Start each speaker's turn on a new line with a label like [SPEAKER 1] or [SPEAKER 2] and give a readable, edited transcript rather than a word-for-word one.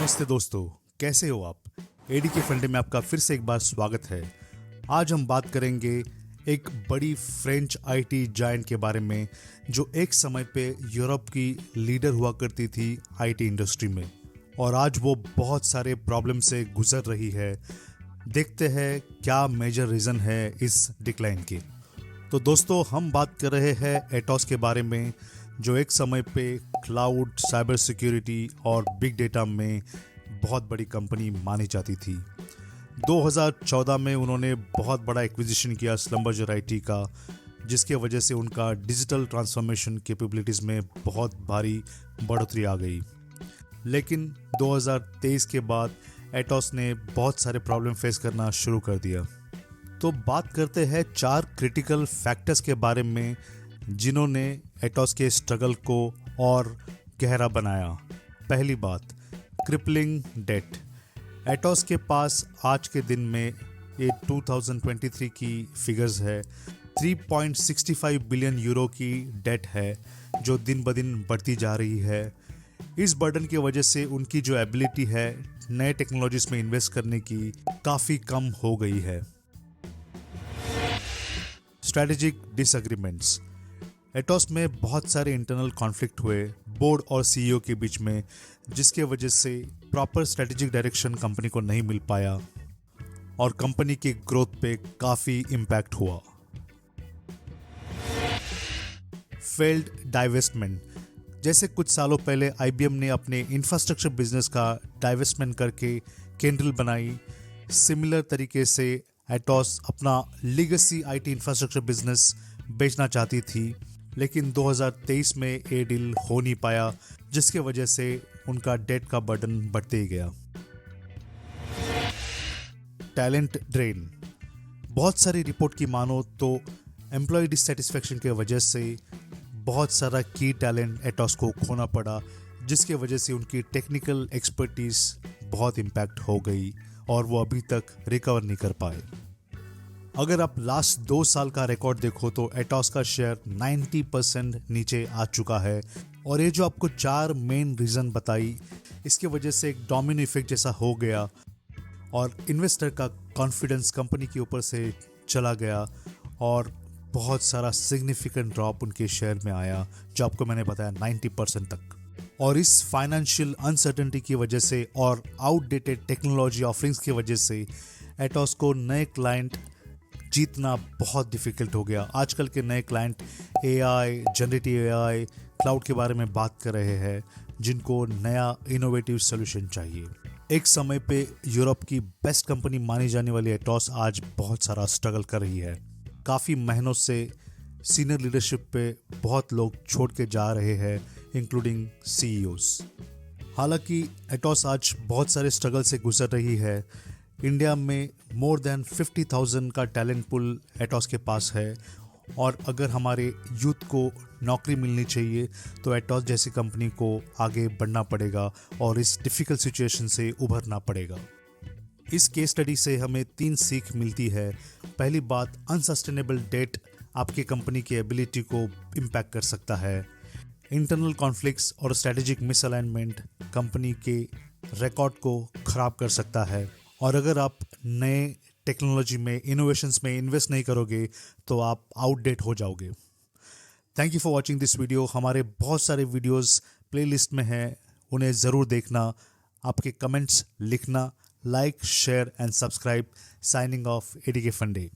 [SPEAKER 1] नमस्ते दोस्तों, कैसे हो आप? एडी के फंडे में आपका फिर से एक बार स्वागत है। आज हम बात करेंगे एक बड़ी फ्रेंच आईटी जायंट के बारे में जो एक समय पे यूरोप की लीडर हुआ करती थी आईटी इंडस्ट्री में, और आज वो बहुत सारे प्रॉब्लम से गुजर रही है। देखते हैं क्या मेजर रीज़न है इस डिक्लाइन के। तो दोस्तों, हम बात कर रहे हैं एटोस के बारे में, जो एक समय पे क्लाउड, साइबर सिक्योरिटी और बिग डेटा में बहुत बड़ी कंपनी मानी जाती थी। 2014 में उन्होंने बहुत बड़ा एक्विजिशन किया स्लम्बरजर आईटी का, जिसके वजह से उनका डिजिटल ट्रांसफॉर्मेशन कैपेबिलिटीज़ में बहुत भारी बढ़ोतरी आ गई। लेकिन 2023 के बाद एटोस ने बहुत सारे प्रॉब्लम फेस करना शुरू कर दिया। तो बात करते हैं 4 क्रिटिकल फैक्टर्स के बारे में जिन्होंने एटोस के स्ट्रगल को और गहरा बनाया। पहली बात, क्रिपलिंग डेट। एटोस के पास आज के दिन में ये 2023 की फिगर्स है 3.65 बिलियन यूरो की डेट है, जो दिन ब दिन बढ़ती जा रही है। इस बर्डन की वजह से उनकी जो एबिलिटी है नए टेक्नोलॉजीज में इन्वेस्ट करने की काफ़ी कम हो गई है। Strategic disagreements. एटोस में बहुत सारे इंटरनल कॉन्फ्लिक्ट हुए बोर्ड और सीईओ के बीच में, जिसके वजह से प्रॉपर स्ट्रैटेजिक डायरेक्शन कंपनी को नहीं मिल पाया और कंपनी की ग्रोथ पे काफ़ी इम्पैक्ट हुआ। Failed divestment. जैसे कुछ सालों पहले आईबीएम ने अपने इंफ्रास्ट्रक्चर बिजनेस का डाइवेस्टमेंट करके कैंडल बनाई, सिमिलर तरीके से एटोस अपना लीगेसी आईटी इंफ्रास्ट्रक्चर बिजनेस बेचना चाहती थी, लेकिन 2023 में ये डील हो नहीं पाया, जिसके वजह से उनका डेट का बर्डन बढ़ते ही गया। Talent drain. बहुत सारी रिपोर्ट की मानो तो एम्प्लॉय डिससेटिस्फैक्शन के वजह से बहुत सारा की टैलेंट एटोस को खोना पड़ा, जिसके वजह से उनकी टेक्निकल एक्सपर्टीज बहुत इम्पैक्ट हो गई और वो अभी तक रिकवर नहीं कर पाए। अगर आप लास्ट 2 साल का रिकॉर्ड देखो तो एटोस का शेयर 90% नीचे आ चुका है, और ये जो आपको 4 मेन रीज़न बताई, इसके वजह से एक डोमिनो इफेक्ट जैसा हो गया और इन्वेस्टर का कॉन्फिडेंस कंपनी के ऊपर से चला गया और बहुत सारा सिग्निफिकेंट ड्रॉप उनके शेयर में आया, जो आपको मैंने बताया 90% तक। और इस फाइनेंशियल अनसर्टेनिटी की वजह से और आउटडेटेड टेक्नोलॉजी ऑफरिंग्स की वजह से एटोस को नए क्लाइंट जीतना बहुत डिफ़िकल्ट हो गया। आजकल के नए client AI, generative AI, cloud के बारे में बात कर रहे हैं, जिनको नया इनोवेटिव सॉल्यूशन चाहिए। एक समय पे यूरोप की बेस्ट कंपनी मानी जाने वाली एटोस आज बहुत सारा स्ट्रगल कर रही है। काफ़ी महीनों से सीनियर लीडरशिप पे बहुत लोग छोड़ के जा रहे हैं, इंक्लूडिंग सीईओस। हालांकि एटोस आज बहुत सारे स्ट्रगल से गुजर रही है। इंडिया में मोर देन 50,000 का टैलेंट पुल एटोस के पास है, और अगर हमारे यूथ को नौकरी मिलनी चाहिए तो एटोस जैसी कंपनी को आगे बढ़ना पड़ेगा और इस डिफ़िकल्ट सिचुएशन से उभरना पड़ेगा। इस केस स्टडी से हमें 3 सीख मिलती है। पहली बात, अनसस्टेनेबल डेट आपकी कंपनी की एबिलिटी को इम्पैक्ट कर सकता है। इंटरनल कॉन्फ्लिक्ट्स और स्ट्रैटेजिक मिसअलाइनमेंट कंपनी के रिकॉर्ड को ख़राब कर सकता है, और अगर आप नए टेक्नोलॉजी में, इनोवेशंस में इन्वेस्ट नहीं करोगे तो आप आउटडेट हो जाओगे। Thank you for watching this video. हमारे बहुत सारे वीडियोस प्लेलिस्ट में हैं, उन्हें ज़रूर देखना। आपके कमेंट्स लिखना। Like, share and subscribe. Signing off AD के फंडे।